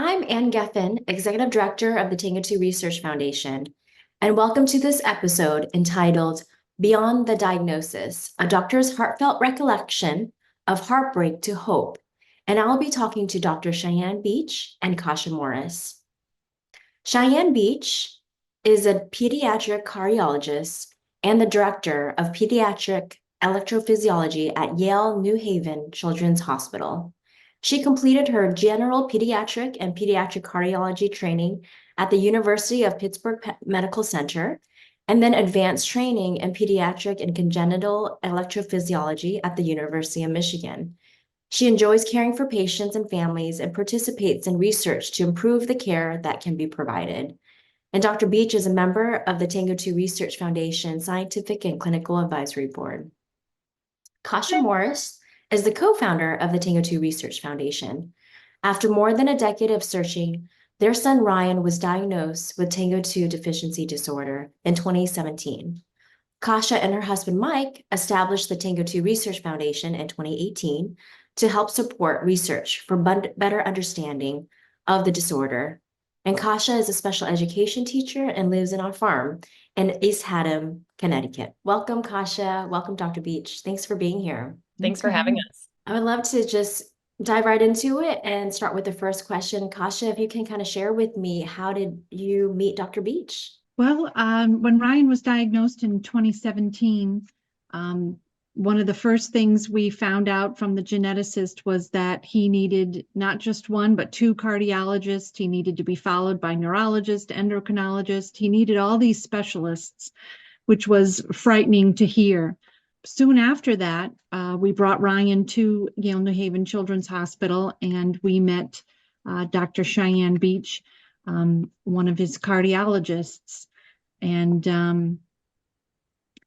I'm Ann Geffen, Executive Director of the TANGO2 Research Foundation, and welcome to this episode entitled Beyond the Diagnosis, a Doctor's Heartfelt Recollection of Heartbreak to Hope. And I'll be talking to Dr. Cheyenne Beach and Kasha Morris. Cheyenne Beach is a pediatric cardiologist and the director of pediatric electrophysiology at Yale New Haven Children's Hospital. She completed her general pediatric and pediatric cardiology training at the University of Pittsburgh Medical Center, and then advanced training in pediatric and congenital electrophysiology at the University of Michigan. She enjoys caring for patients and families and participates in research to improve the care that can be provided. And Dr. Beach is a member of the TANGO2 Research Foundation Scientific and Clinical Advisory Board. Kasha Morris is the co-founder of the TANGO2 Research Foundation. After more than a decade of searching, their son Ryan was diagnosed with TANGO2 deficiency disorder in 2017. Kasha and her husband Mike established the TANGO2 Research Foundation in 2018 to help support research for better understanding of the disorder. And Kasha is a special education teacher and lives in our farm in East Haddam, Connecticut. Welcome, Kasha. Welcome, Dr. Beach. Thanks for being here. Thanks for having us. I would love to just dive right into it and start with the first question. Kasha, if you can kind of share with me, how did you meet Dr. Beach? Well, when Ryan was diagnosed in 2017, one of the first things we found out from the geneticist was that he needed not just one, but two cardiologists. He needed to be followed by neurologist, endocrinologist. He needed all these specialists, which was frightening to hear. Soon after that, we brought Ryan to Yale New Haven Children's Hospital, and we met Dr. Cheyenne Beach, one of his cardiologists. And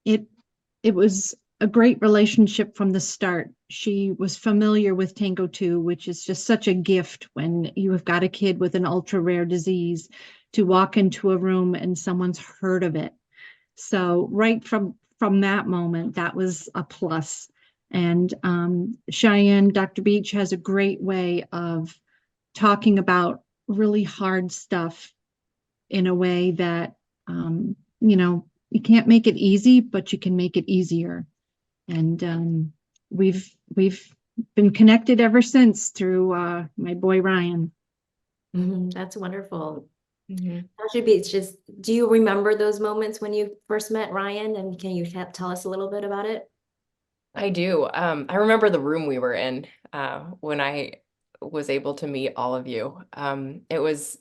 it was a great relationship from the start. She was familiar with TANGO2, which is just such a gift when you have got a kid with an ultra rare disease to walk into a room and someone's heard of it. So right from that moment, that was a plus. And Cheyenne, Dr. Beach has a great way of talking about really hard stuff in a way that, you can't make it easy, but you can make it easier. And we've been connected ever since through my boy Ryan. That's wonderful. Dr. Beach, do you remember those moments when you first met Ryan? And can you tell us a little bit about it? I do. I remember the room we were in when I was able to meet all of you. It was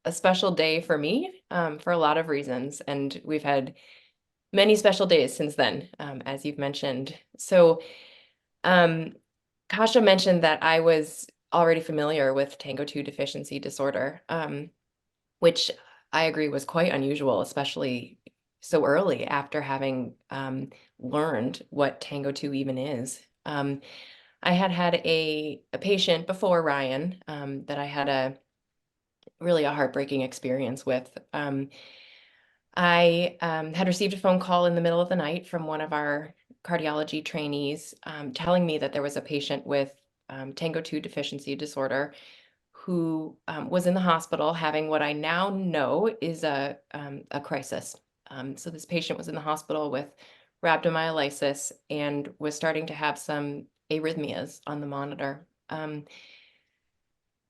a special day for me for a lot of reasons, and we've had many special days since then, as you've mentioned. So Kasha mentioned that I was already familiar with TANGO2 deficiency disorder, which I agree was quite unusual, especially so early after having learned what TANGO2 even is. I had a patient before Ryan that I had really a heartbreaking experience with. I had received a phone call in the middle of the night from one of our cardiology trainees telling me that there was a patient with TANGO2 deficiency disorder who was in the hospital having what I now know is a crisis. So this patient was in the hospital with rhabdomyolysis and was starting to have some arrhythmias on the monitor.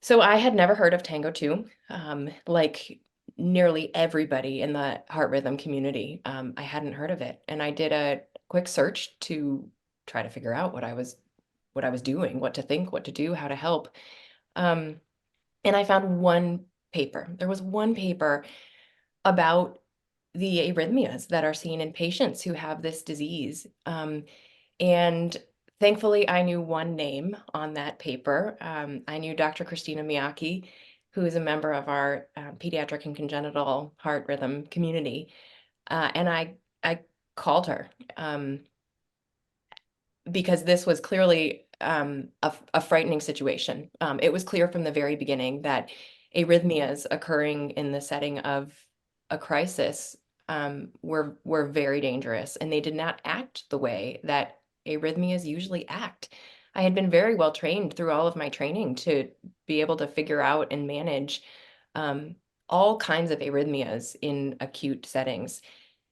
So I had never heard of TANGO2, like nearly everybody in the heart rhythm community. I hadn't heard of it, and I did a quick search to try to figure out what I was doing, what to think, what to do, how to help. And I found one paper. There was one paper about the arrhythmias that are seen in patients who have this disease. And thankfully, I knew one name on that paper. I knew Dr. Christina Miyake, who is a member of our pediatric and congenital heart rhythm community. And I called her because this was clearly a frightening situation. It was clear from the very beginning that arrhythmias occurring in the setting of a crisis were very dangerous, and they did not act the way that arrhythmias usually act. I had been very well trained through all of my training to be able to figure out and manage all kinds of arrhythmias in acute settings.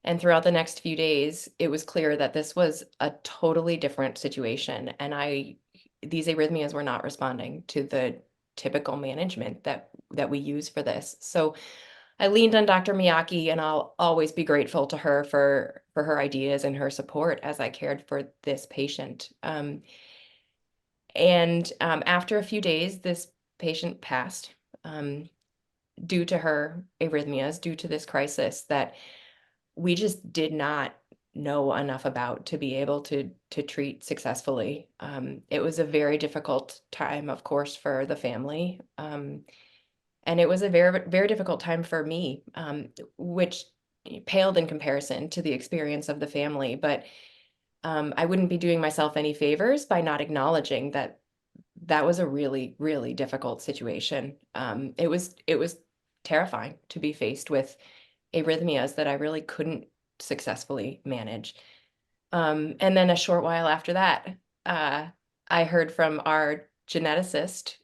And throughout the next few days, it was clear that this was a totally different situation. And these arrhythmias were not responding to the typical management that we use for this. So I leaned on Dr. Miyake, and I'll always be grateful to her for her ideas and her support as I cared for this patient. After a few days, this patient passed due to her arrhythmias, due to this crisis that we just did not know enough about to be able to treat successfully. It was a very difficult time, of course, for the family. And it was a very, very difficult time for me, which paled in comparison to the experience of the family. But I wouldn't be doing myself any favors by not acknowledging that that was a really, really difficult situation. It was terrifying to be faced with arrhythmias that I really couldn't successfully manage. And then a short while after that, I heard from our geneticist,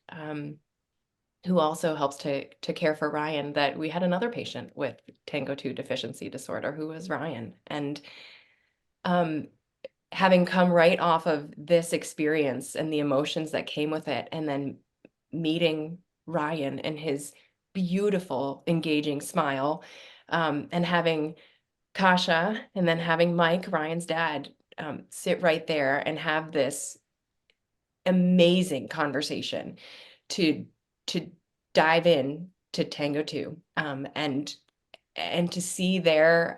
who also helps to care for Ryan, that we had another patient with TANGO2 deficiency disorder who was Ryan. And having come right off of this experience and the emotions that came with it, and then meeting Ryan and his beautiful, engaging smile, and having Kasha and then having Mike, Ryan's dad, sit right there and have this amazing conversation to dive in to TANGO2, and to see their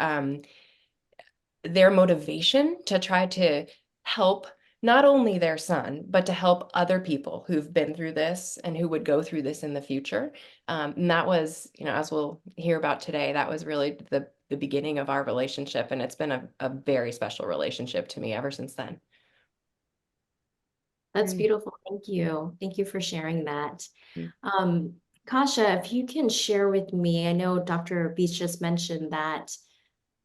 motivation to try to help not only their son, but to help other people who've been through this and who would go through this in the future. And that was, as we'll hear about today, that was really the beginning of our relationship. And it's been a very special relationship to me ever since then. That's Great. beautiful. Thank you. Thank you for sharing that. Mm. Kasha, if you can share with me, I know Dr. Beach just mentioned that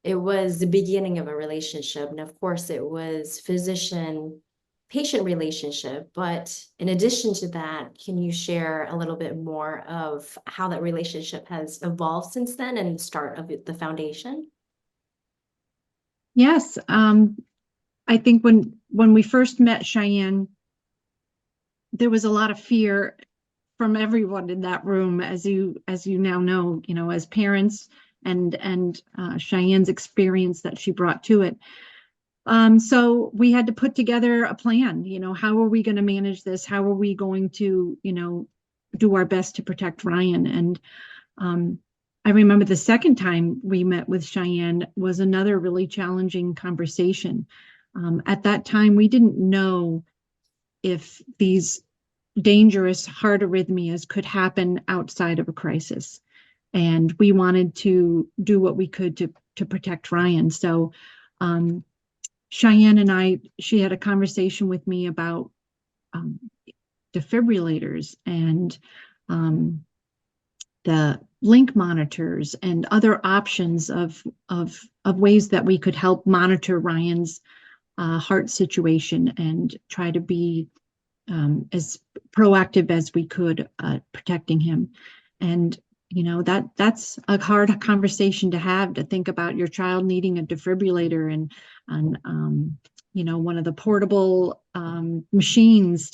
it was the beginning of a relationship. And of course, it was physician-patient relationship. But in addition to that, can you share a little bit more of how that relationship has evolved since then and the start of the foundation? Yes. I think when we first met Cheyenne, there was a lot of fear from everyone in that room, as you now know, as parents, and Cheyenne's experience that she brought to it. So we had to put together a plan. How are we going to manage this? How are we going to, do our best to protect Ryan? And I remember the second time we met with Cheyenne was another really challenging conversation. At that time, we didn't know if these dangerous heart arrhythmias could happen outside of a crisis. And we wanted to do what we could to protect Ryan. So Cheyenne and she had a conversation with me about defibrillators and the link monitors and other options of ways that we could help monitor Ryan's heart situation and try to be as proactive as we could protecting him. And that's a hard conversation to have, to think about your child needing a defibrillator and one of the portable machines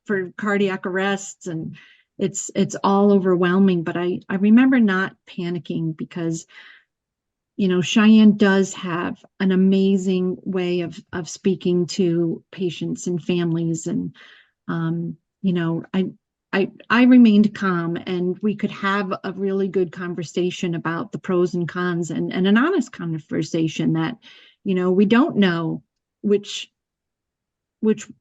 for cardiac arrests, and it's all overwhelming. But I remember not panicking because Cheyenne does have an amazing way of speaking to patients and families. And, I remained calm, and we could have a really good conversation about the pros and cons, and an honest conversation that, we don't know which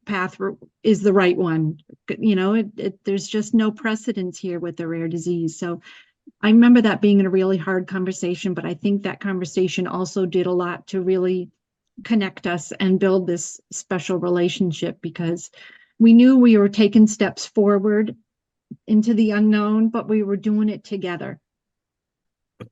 path is the right one. There's just no precedence here with the rare disease. So I remember that being a really hard conversation, but I think that conversation also did a lot to really connect us and build this special relationship, because we knew we were taking steps forward into the unknown, but we were doing it together.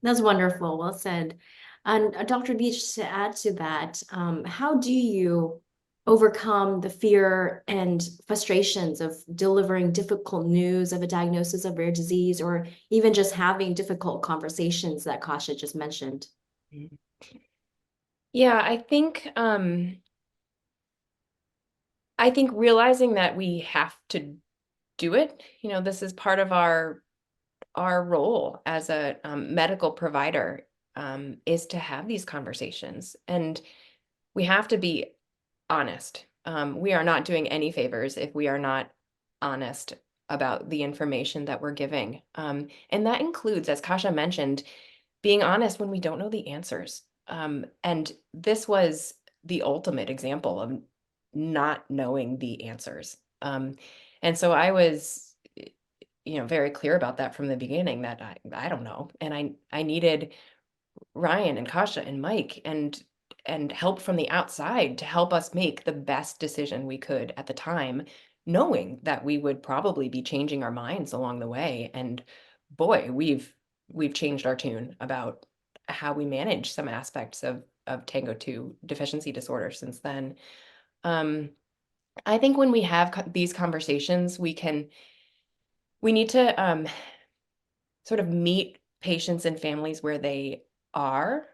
That's wonderful. Well said. And Dr. Beach, to add to that, how do you overcome the fear and frustrations of delivering difficult news of a diagnosis of rare disease, or even just having difficult conversations that Kasha just mentioned? Yeah, I think realizing that we have to do it, this is part of our role as a medical provider, is to have these conversations, and we have to be honest. We are not doing any favors if we are not honest about the information that we're giving. And that includes, as Kasha mentioned, being honest when we don't know the answers. And this was the ultimate example of not knowing the answers. And so I was, very clear about that from the beginning, that I don't know. And I needed Ryan and Kasha and Mike and help from the outside to help us make the best decision we could at the time, knowing that we would probably be changing our minds along the way. And boy, we've changed our tune about how we manage some aspects of TANGO2 deficiency disorder since then. I think when we have these conversations, we need to sort of meet patients and families where they are.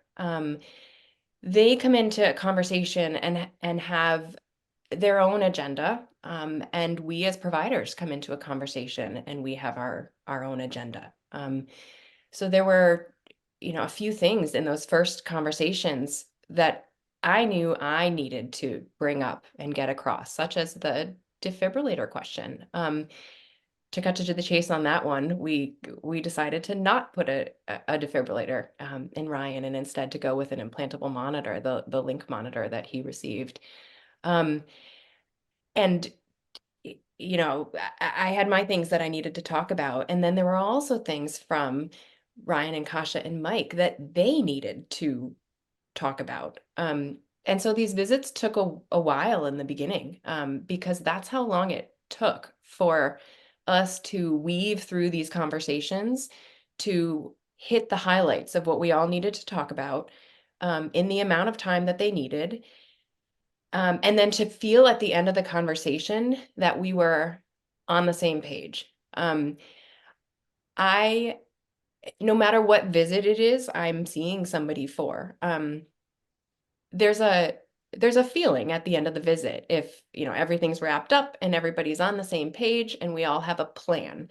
They come into a conversation and have their own agenda, and we as providers come into a conversation and we have our own agenda. So there were, a few things in those first conversations that I knew I needed to bring up and get across, such as the defibrillator question. To cut to the chase on that one, we decided to not put a defibrillator in Ryan, and instead to go with an implantable monitor, the Link monitor that he received. And I had my things that I needed to talk about, and then there were also things from Ryan and Kasha and Mike that they needed to talk about. And so these visits took a while in the beginning, because that's how long it took for us to weave through these conversations to hit the highlights of what we all needed to talk about, in the amount of time that they needed. And then to feel at the end of the conversation that we were on the same page. No matter what visit it is I'm seeing somebody for, there's a feeling at the end of the visit if everything's wrapped up and everybody's on the same page and we all have a plan.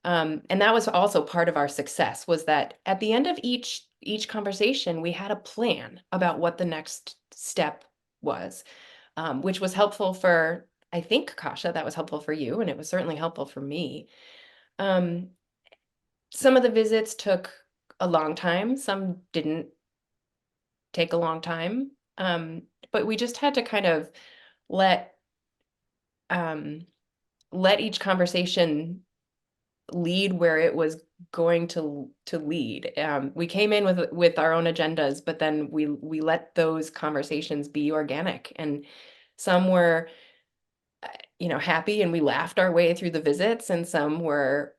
And that was also part of our success, was that at the end of each conversation we had a plan about what the next step was, which was helpful for, I think, Kasha, that was helpful for you, and it was certainly helpful for me. Some of the visits took a long time, some didn't take a long time. But we just had to kind of let each conversation lead where it was going to lead. We came in with our own agendas, but then we let those conversations be organic, and some were happy and we laughed our way through the visits, and some were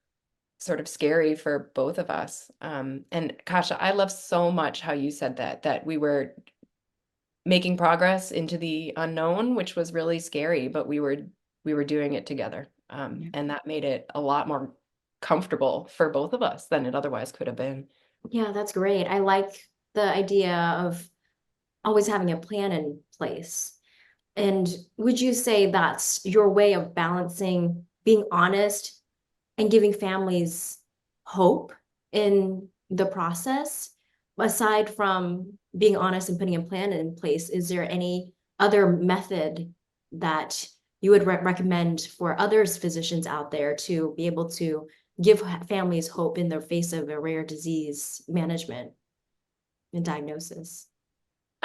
sort of scary for both of us. And Kasha, I love so much how you said that we were making progress into the unknown, which was really scary, but we were doing it together. And that made it a lot more comfortable for both of us than it otherwise could have been. Yeah, that's great. I like the idea of always having a plan in place. And would you say that's your way of balancing being honest and giving families hope in the process? Aside from being honest and putting a plan in place, is there any other method that you would recommend for others physicians out there to be able to give families hope in the face of a rare disease management and diagnosis?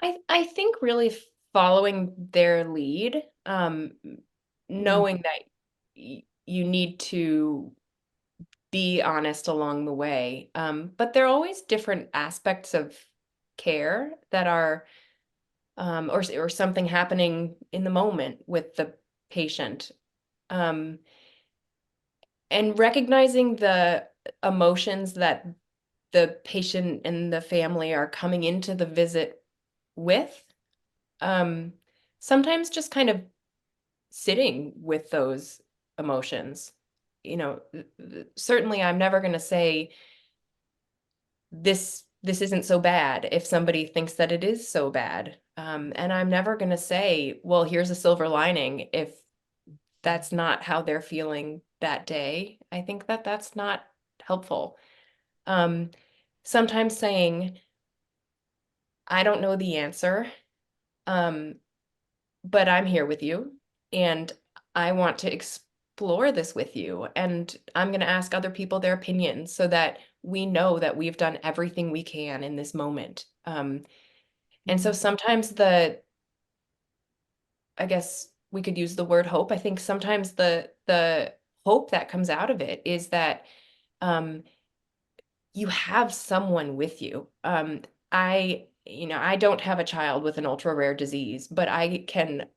I think really following their lead, knowing that you need to be honest along the way. But there are always different aspects of care that are, or something happening in the moment with the patient. And recognizing the emotions that the patient and the family are coming into the visit with. sometimes just kind of sitting with those emotions. You know, certainly I'm never going to say this isn't so bad if somebody thinks that it is so bad. And I'm never going to say, well, here's a silver lining if that's not how they're feeling that day. I think that that's not helpful. Sometimes saying, I don't know the answer, but I'm here with you and I want to explore this with you. And I'm going to ask other people their opinions so that we know that we've done everything we can in this moment. And so sometimes I guess we could use the word hope. I think sometimes the hope that comes out of it is that you have someone with you. I don't have a child with an ultra rare disease, but I can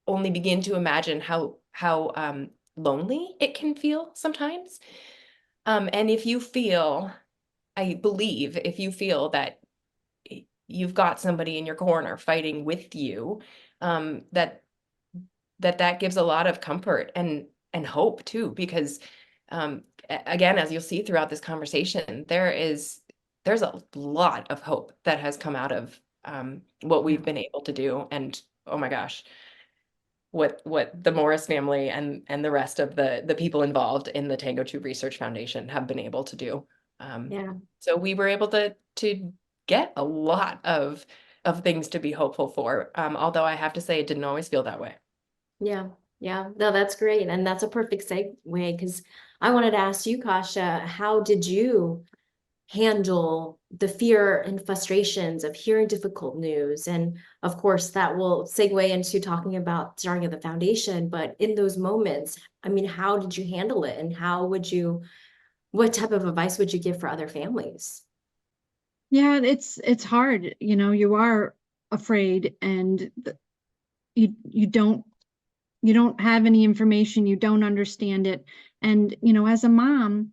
only begin to imagine how lonely it can feel sometimes. And if you feel, I believe, if you feel that you've got somebody in your corner fighting with you, that gives a lot of comfort and hope too, because again, as you'll see throughout this conversation, there's a lot of hope that has come out of what we've been able to do. And oh my gosh, what the Morris family and the rest of the people involved in the TANGO2 Research Foundation have been able to do. Yeah. So we were able to get a lot of things to be hopeful for. Although I have to say it didn't always feel that way. Yeah. Yeah. No, that's great. And that's a perfect segue because I wanted to ask you, Kasha, how did you handle the fear and frustrations of hearing difficult news? And of course, that will segue into talking about starting at the foundation. But in those moments, I mean, how did you handle it? And what type of advice would you give for other families? Yeah, it's hard. You are afraid, and you don't have any information, you don't understand it. And as a mom,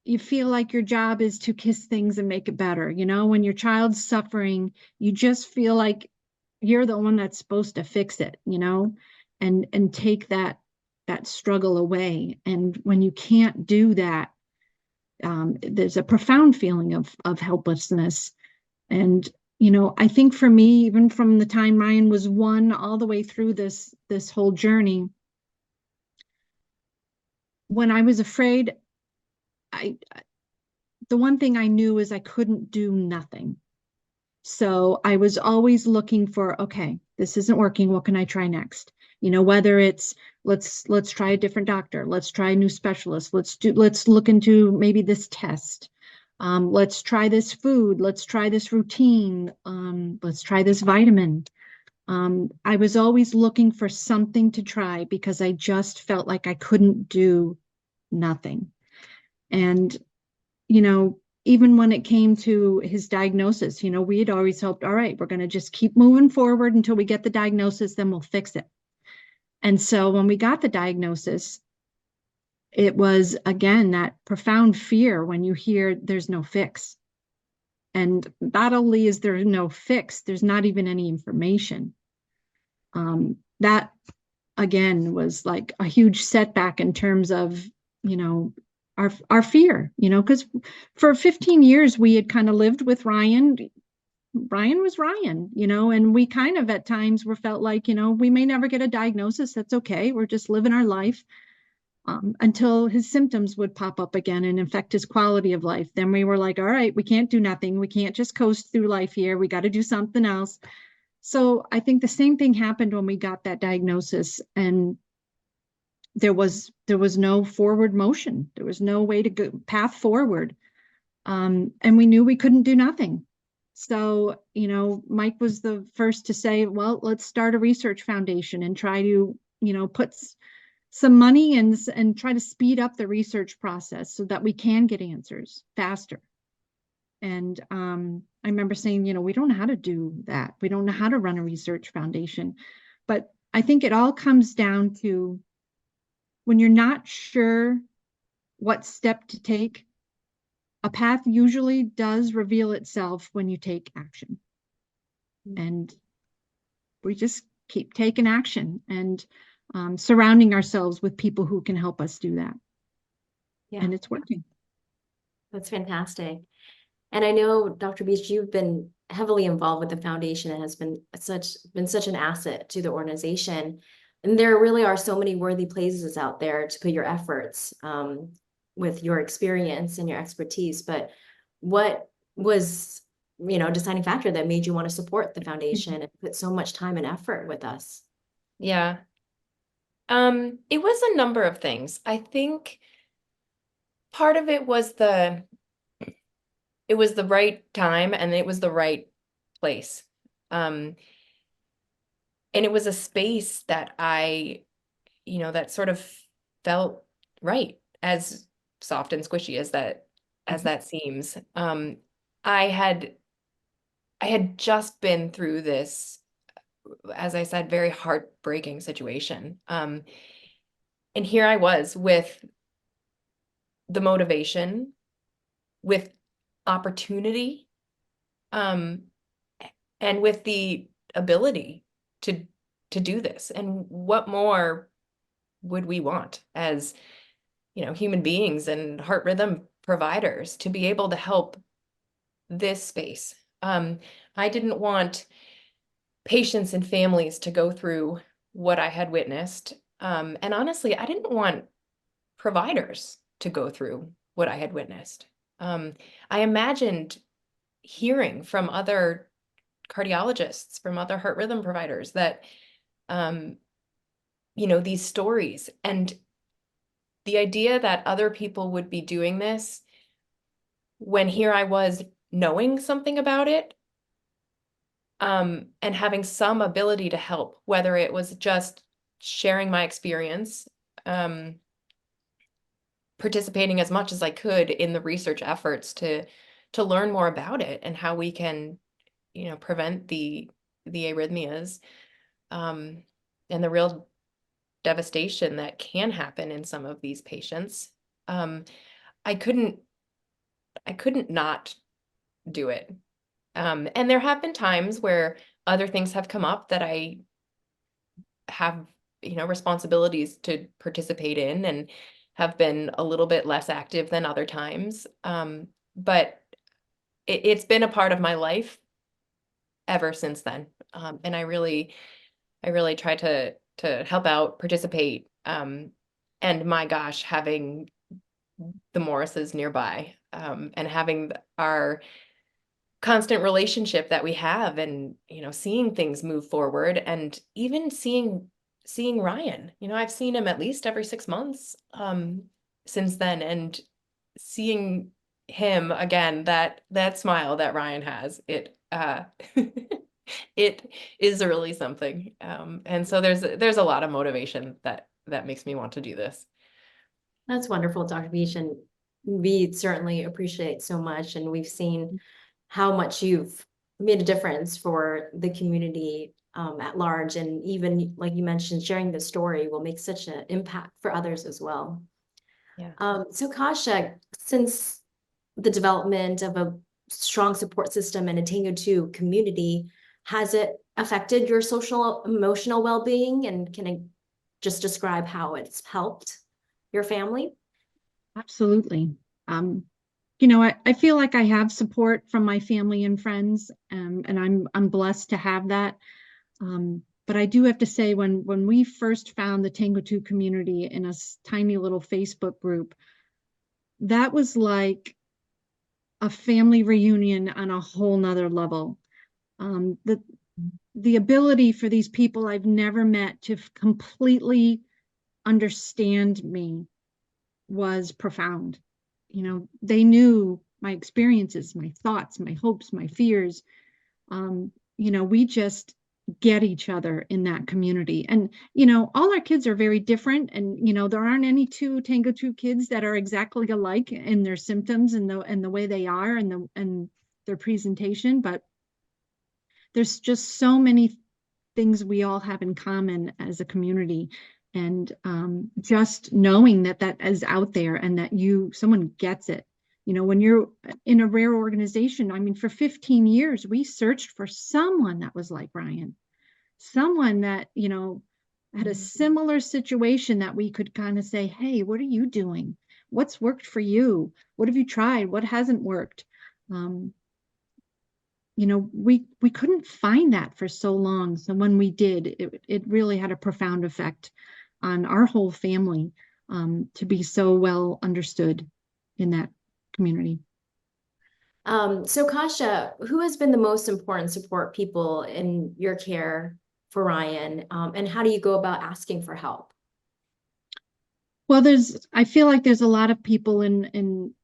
you feel like your job is to kiss things and make it better. When your child's suffering, you just feel like you're the one that's supposed to fix it, and take that struggle away. And when you can't do that, there's a profound feeling of helplessness. And I think for me, even from the time Ryan was 1 all the way through this whole journey, when I was afraid, the one thing I knew is I couldn't do nothing. So I was always looking for, okay, this isn't working. What can I try next? Whether it's let's try a different doctor, let's try a new specialist, let's look into maybe this test. Let's try this food, let's try this routine, let's try this vitamin. I was always looking for something to try because I just felt like I couldn't do nothing. And even when it came to his diagnosis, we had always hoped, all right, we're going to just keep moving forward until we get the diagnosis, then we'll fix it. And so when we got the diagnosis, it was, again, that profound fear when you hear there's no fix. And not only is there no fix, there's not even any information. That, again, was like a huge setback in terms of, our fear, because for 15 years we had kind of lived with Ryan. Ryan was Ryan, and we kind of at times felt like, we may never get a diagnosis. That's okay. We're just living our life until his symptoms would pop up again and affect his quality of life. Then we were like, all right, we can't do nothing. We can't just coast through life here. We got to do something else. So I think the same thing happened when we got that diagnosis, and there was no forward motion. There was no way to go path forward. And we knew we couldn't do nothing. So, Mike was the first to say, well, let's start a research foundation and try to, put some money and try to speed up the research process so that we can get answers faster. And I remember saying, we don't know how to do that. We don't know how to run a research foundation. But I think it all comes down to when you're not sure what step to take, a path usually does reveal itself when you take action. And we just keep taking action and surrounding ourselves with people who can help us do that. Yeah, And it's working. that's fantastic. And I know, Dr. Beach, you've been heavily involved with the foundation and has been such an asset to the organization. And there really are so many worthy places out there to put your efforts, with your experience and your expertise. But what was, deciding factor that made you want to support the foundation and put so much time and effort with us? Yeah. It was a number of things. I think part of it was it was the right time and it was the right place. And it was a space that that sort of felt right, as soft and squishy as that seems. I had just been through this, as I said, very heartbreaking situation. And here I was with the motivation, with opportunity, and with the ability to do this. And what more would we want as, human beings and heart rhythm providers to be able to help this space? I didn't want patients and families to go through what I had witnessed. And honestly, I didn't want providers to go through what I had witnessed. I imagined hearing from other cardiologists, from other heart rhythm providers that, these stories, and the idea that other people would be doing this when here I was knowing something about it, and having some ability to help, whether it was just sharing my experience, participating as much as I could in the research efforts to learn more about it and how we can, prevent the arrhythmias, and the real devastation that can happen in some of these patients. I couldn't not do it. And there have been times where other things have come up that I have, responsibilities to participate in, and have been a little bit less active than other times. But it's been a part of my life ever since then. And I really try to help out, participate. And my gosh, having the Morrises nearby, and having our constant relationship that we have, and seeing things move forward, and even seeing Ryan. I've seen him at least every 6 months since then, and seeing him again, that smile that Ryan has, it it is really something. And so there's a lot of motivation that makes me want to do this. That's wonderful, Dr. Beach, and we certainly appreciate so much. And we've seen how much you've made a difference for the community at large. And even, like you mentioned, sharing the story will make such an impact for others as well. Yeah. So Kasha, since the development of a strong support system and a TANGO2 community, has it affected your social emotional well-being? And can I just describe how it's helped your family? Absolutely. I feel like I have support from my family and friends, and I'm blessed to have that. But I do have to say, when we first found the TANGO2 community in a tiny little Facebook group, that was like a family reunion on a whole nother level. The ability for these people I've never met to completely understand me was profound. They knew my experiences, my thoughts, my hopes, my fears. We just get each other in that community. And, all our kids are very different. And, there aren't any two TANGO2 kids that are exactly alike in their symptoms and the way they are and their presentation. But there's just so many things we all have in common as a community. And just knowing that is out there, and that someone gets it. When you're in a rare organization, I mean, for 15 years, we searched for someone that was like Ryan. someone that, had a similar situation that we could kind of say, hey, what are you doing? What's worked for you? What have you tried? What hasn't worked? We couldn't find that for so long. So when we did, it really had a profound effect on our whole family, to be so well understood in that community. So Kasha, who has been the most important support people in your care for Ryan? And how do you go about asking for help? Well, I feel like there's a lot of people in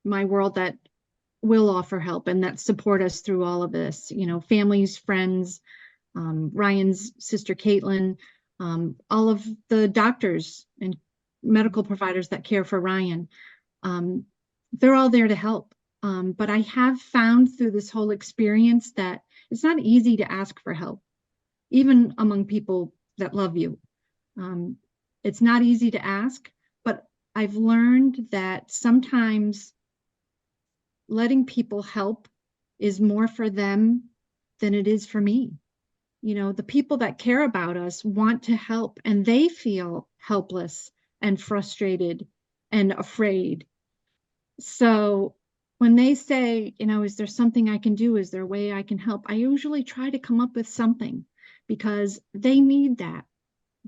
my world that will offer help and that support us through all of this, families, friends, Ryan's sister, Caitlin, all of the doctors and medical providers that care for Ryan. They're all there to help. But I have found through this whole experience that it's not easy to ask for help, even among people that love you. It's not easy to ask, but I've learned that sometimes letting people help is more for them than it is for me. The people that care about us want to help, and they feel helpless and frustrated and afraid. So when they say, is there something I can do? Is there a way I can help? I usually try to come up with something, because they need that.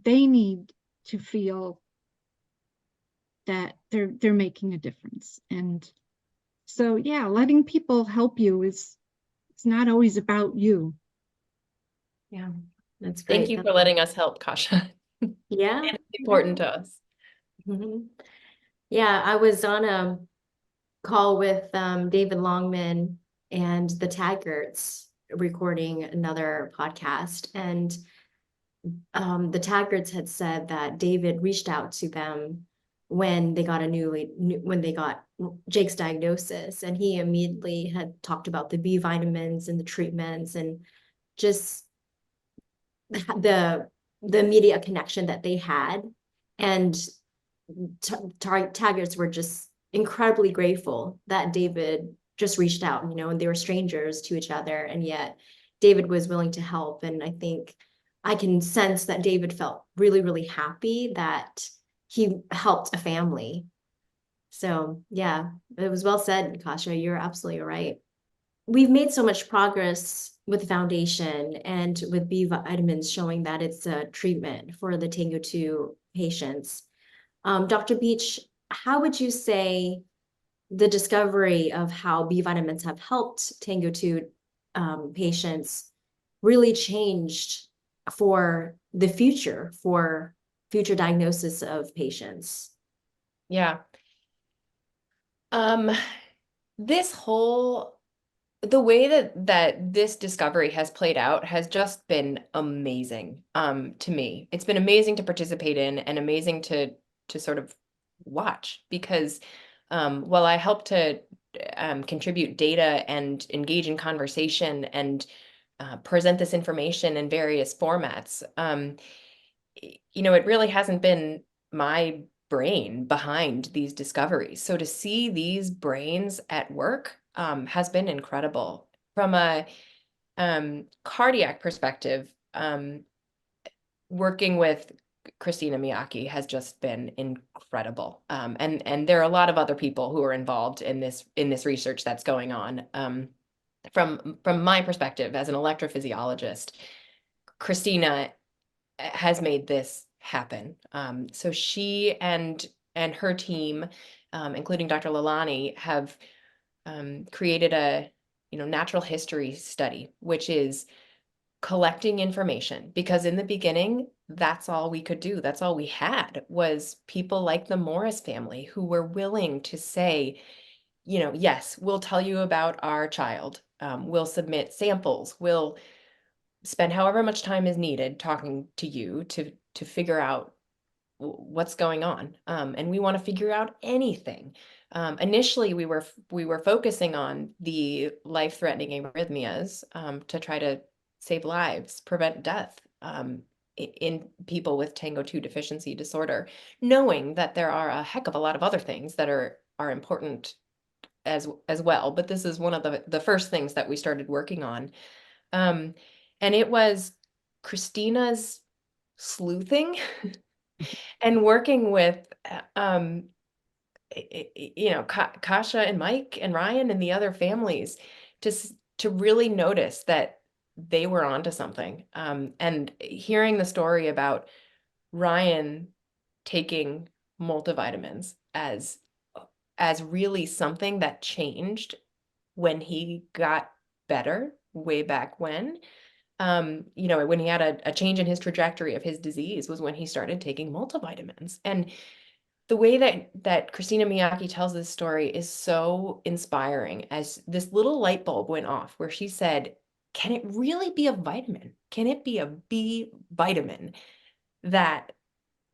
They need to feel that they're making a difference. And so, yeah, letting people help you it's not always about you. Yeah, that's great. Thank you for letting us help, Kasha. Yeah. It's important to us. Mhm. Yeah, I was on a call with David Longman and the Taggarts recording another podcast, and the Taggarts had said that David reached out to them when they got when they got Jake's diagnosis, and he immediately had talked about the B vitamins and the treatments and just the immediate connection that they had. And Taggarts were just incredibly grateful that David just reached out, and they were strangers to each other, and yet David was willing to help. And I think I can sense that David felt really, really happy that he helped a family. So yeah, it was well said, Kasha. You're absolutely right. We've made so much progress with the foundation and with B vitamins showing that it's a treatment for the TANGO2 patients. Dr. Beach, how would you say the discovery of how B vitamins have helped TANGO2 patients really changed for the future, for future diagnosis of patients? Yeah. The way that this discovery has played out has just been amazing to me. It's been amazing to participate in and amazing to sort of watch, because while I help to contribute data and engage in conversation and present this information in various formats, it really hasn't been my brain behind these discoveries. So to see these brains at work has been incredible. From a cardiac perspective, working with Christina Miyake has just been incredible. And there are a lot of other people who are involved in this research that's going on. From my perspective as an electrophysiologist, Christina has made this happen. So she and her team, including Dr. Lalani, have created a natural history study, which is collecting information, because in the beginning, that's all we could do. That's all we had was people like the Morris family who were willing to say, yes, we'll tell you about our child. We'll submit samples. We'll spend however much time is needed talking to you to figure out what's going on. And we want to figure out anything. Initially, we were focusing on the life-threatening arrhythmias to try to save lives, prevent death in people with TANGO2 deficiency disorder, knowing that there are a heck of a lot of other things that are important as well. But this is one of the first things that we started working on. And it was Christina's sleuthing and working with, Kasha and Mike and Ryan and the other families to really notice that they were onto something. And hearing the story about Ryan taking multivitamins as really something that changed when he got better way back when. When he had a change in his trajectory of his disease was when he started taking multivitamins. And the way that Christina Miyake tells this story is so inspiring, as this little light bulb went off where she said, can it really be a vitamin? Can it be a B vitamin that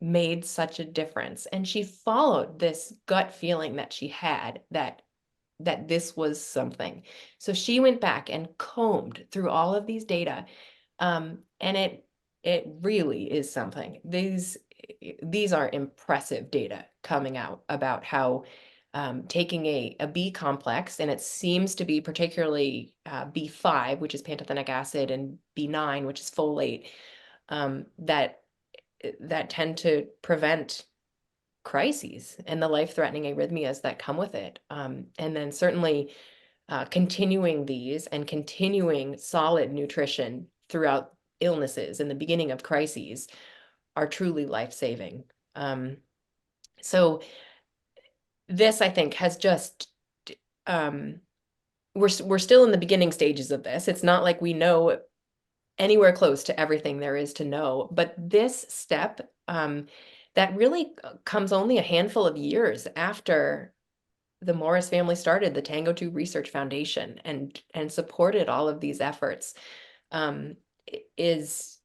made such a difference? And she followed this gut feeling that she had that this was something. So she went back and combed through all of these data. And it really is something. These are impressive data coming out about how taking a B complex, and it seems to be particularly B5, which is pantothenic acid, and B9, which is folate, that tend to prevent crises and the life-threatening arrhythmias that come with it. And then certainly continuing these and continuing solid nutrition throughout illnesses in the beginning of crises are truly life-saving. So this, I think, has just, we're still in the beginning stages of this. It's not like we know anywhere close to everything there is to know, but this step that really comes only a handful of years after the Morris family started the TANGO2 Research Foundation and supported all of these efforts, is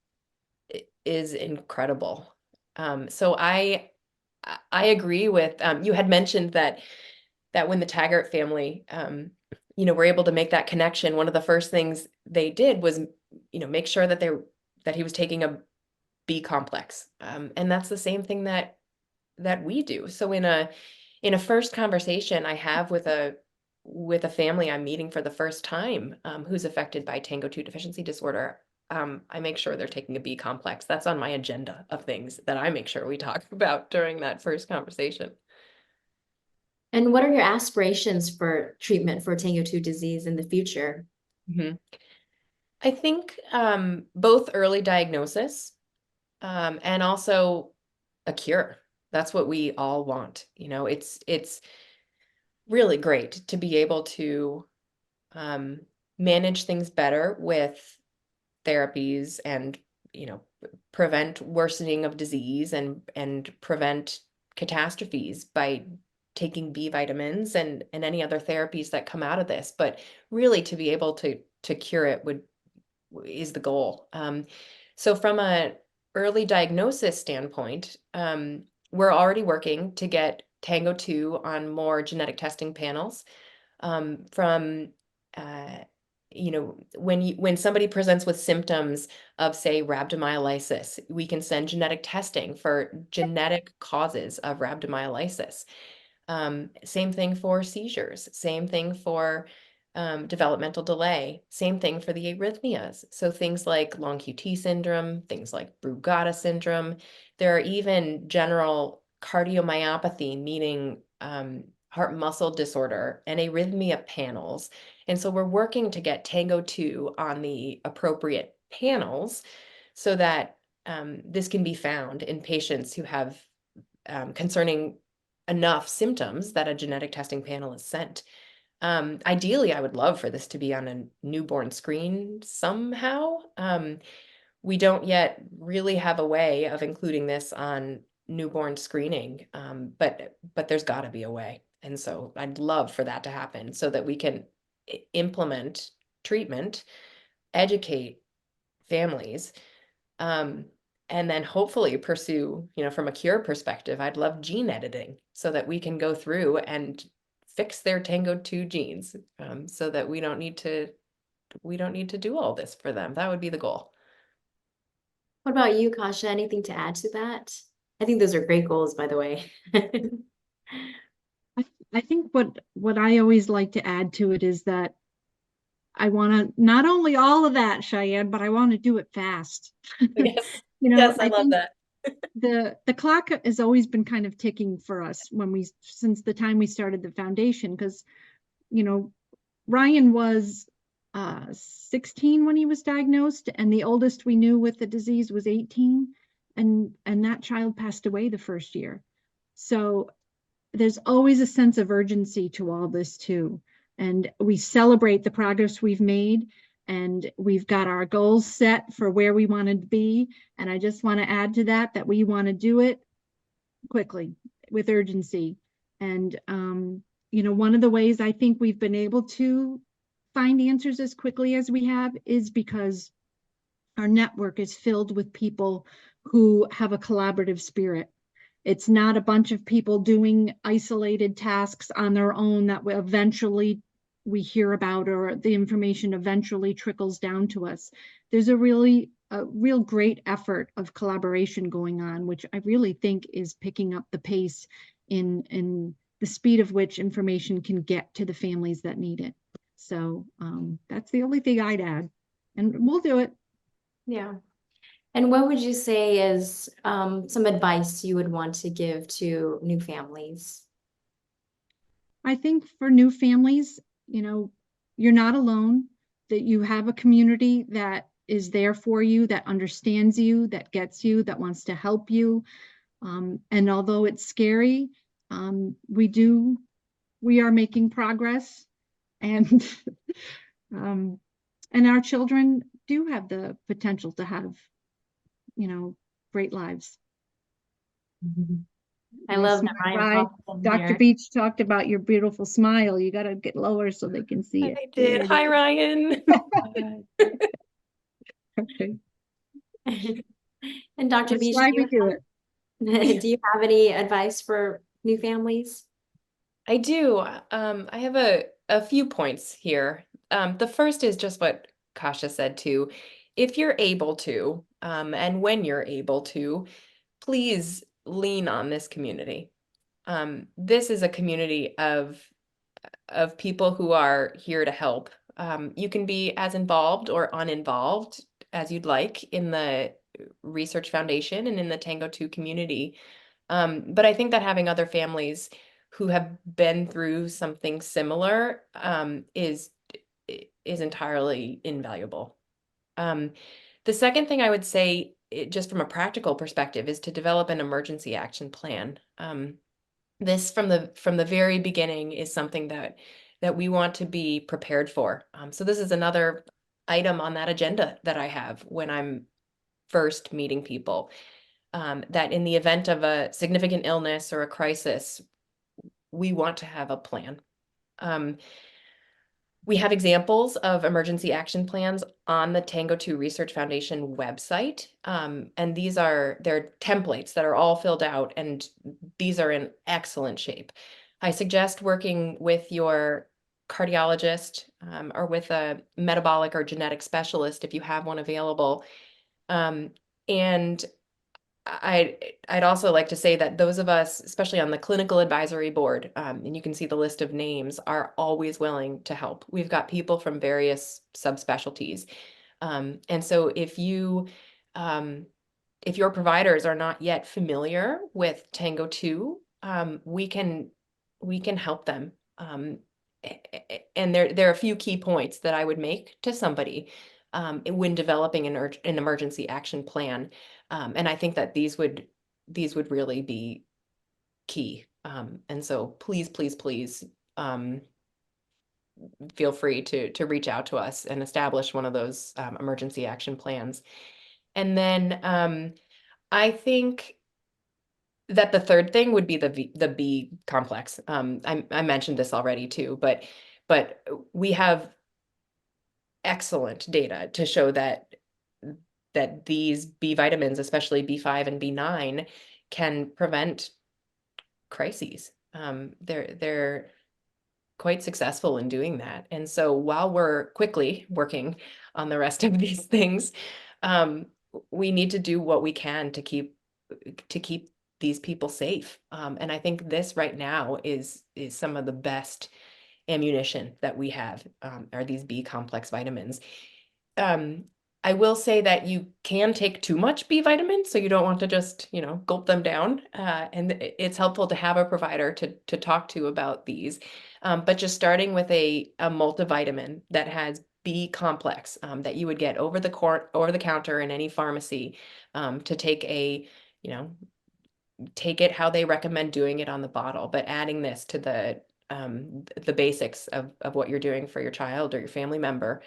incredible. So I agree with, you had mentioned that when the Taggart family, were able to make that connection, one of the first things they did was, make sure that he was taking a B complex. And that's the same thing that we do. So in a first conversation I have with a family I'm meeting for the first time, who's affected by TANGO2 deficiency disorder, I make sure they're taking a B complex. That's on my agenda of things that I make sure we talk about during that first conversation. And what are your aspirations for treatment for TANGO2 disease in the future? Mm-hmm. I think both early diagnosis and also a cure. That's what we all want. It's really great to be able to manage things better with therapies and, prevent worsening of disease and prevent catastrophes by taking B vitamins and any other therapies that come out of this. But really to be able to cure it is the goal. So from a early diagnosis standpoint, we're already working to get TANGO2 on more genetic testing panels. When somebody presents with symptoms of, say, rhabdomyolysis, we can send genetic testing for genetic causes of rhabdomyolysis. Same thing for seizures, same thing for developmental delay, same thing for the arrhythmias. So things like long QT syndrome, things like Brugada syndrome. There are even general cardiomyopathy, meaning heart muscle disorder, and arrhythmia panels. And so we're working to get TANGO2 on the appropriate panels so that this can be found in patients who have concerning enough symptoms that a genetic testing panel is sent. Ideally, I would love for this to be on a newborn screen somehow. We don't yet really have a way of including this on newborn screening, but there's got to be a way. And so I'd love for that to happen so that we can implement treatment, educate families, and then hopefully pursue, from a cure perspective, I'd love gene editing so that we can go through and fix their TANGO2 genes, so that we don't need to do all this for them. That would be the goal. What about you, Kasha? Anything to add to that? I think those are great goals, by the way. I think what I always like to add to it is that I want to not only all of that, Cheyenne, but I want to do it fast. Yes. You know, Yes, I I love think that. the clock has always been kind of ticking for us since the time we started the foundation, because, you know, Ryan was 16 when he was diagnosed, and the oldest we knew with the disease was 18, and that child passed away the first year. So there's always a sense of urgency to all this too. And we celebrate the progress we've made, and we've got our goals set for where we want to be. And I just want to add to that, that we want to do it quickly with urgency. And, you know, one of the ways I think we've been able to find answers as quickly as we have is because our network is filled with people who have a collaborative spirit. It's not a bunch of people doing isolated tasks on their own that will eventually we hear about, or the information eventually trickles down to us. There's a real great effort of collaboration going on, which I really think is picking up the pace in the speed of which information can get to the families that need it. So that's the only thing I'd add, and we'll do it. Yeah. And what would you say is some advice you would want to give to new families? I think for new families, you know, you're not alone, that you have a community that is there for you, that understands you, that gets you, that wants to help you. And although it's scary, we are making progress, and and our children do have the potential to have, you know, great lives. I My love that smart Ryan guy, popped in Dr. here. Beach talked about your beautiful smile. You got to get lower so they can see it. I did. Hi, Ryan. Okay. And Dr. That's Beach, why we do it. do you have any advice for new families? I do. I have a few points here. The first is just what Kasha said too. If you're able to, and when you're able to, please lean on this community. This is a community of people who are here to help. You can be as involved or uninvolved as you'd like in the Research Foundation and in the TANGO2 community. But I think that having other families who have been through something similar is entirely invaluable. The second thing I would say, just from a practical perspective, is to develop an emergency action plan. This from the very beginning is something that we want to be prepared for. So this is another item on that agenda that I have when I'm first meeting people, that in the event of a significant illness or a crisis, we want to have a plan. We have examples of emergency action plans on the TANGO2 Research Foundation website. And they're templates that are all filled out, and these are in excellent shape. I suggest working with your cardiologist or with a metabolic or genetic specialist if you have one available. And I'd also like to say that those of us, especially on the clinical advisory board, and you can see the list of names, are always willing to help. We've got people from various subspecialties. And so if your providers are not yet familiar with TANGO2, we can help them. And there are a few key points that I would make to somebody when developing an emergency action plan. And I think that these would really be key. And so please, please, please feel free to reach out to us and establish one of those emergency action plans. And then I think that the third thing would be the B complex. I mentioned this already too, but we have excellent data to show that these B vitamins, especially B5 and B9, can prevent crises. They're quite successful in doing that. And so while we're quickly working on the rest of these things, we need to do what we can to keep these people safe. And I think this right now is some of the best ammunition that we have, are these B complex vitamins. I will say that you can take too much B vitamins, so you don't want to just, gulp them down. And it's helpful to have a provider to talk to about these. But just starting with a multivitamin that has B complex, that you would get over the counter in any pharmacy, to take take it how they recommend doing it on the bottle, but adding this to the basics of what you're doing for your child or your family member,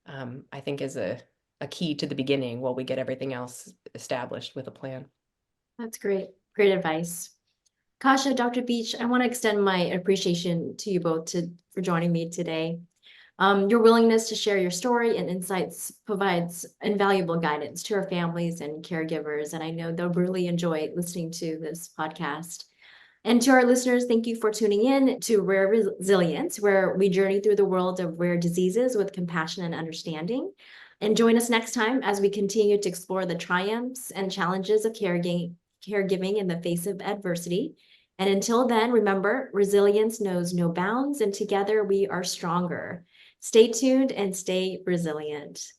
I think is a key to the beginning while we get everything else established with a plan. That's great. Great advice. Kasha, Dr. Beach, I want to extend my appreciation to you both for joining me today. Your willingness to share your story and insights provides invaluable guidance to our families and caregivers, and I know they'll really enjoy listening to this podcast. And to our listeners, thank you for tuning in to Rare Resilience, where we journey through the world of rare diseases with compassion and understanding. And join us next time as we continue to explore the triumphs and challenges of caregiving in the face of adversity. And until then, remember, resilience knows no bounds, and together we are stronger. Stay tuned and stay resilient.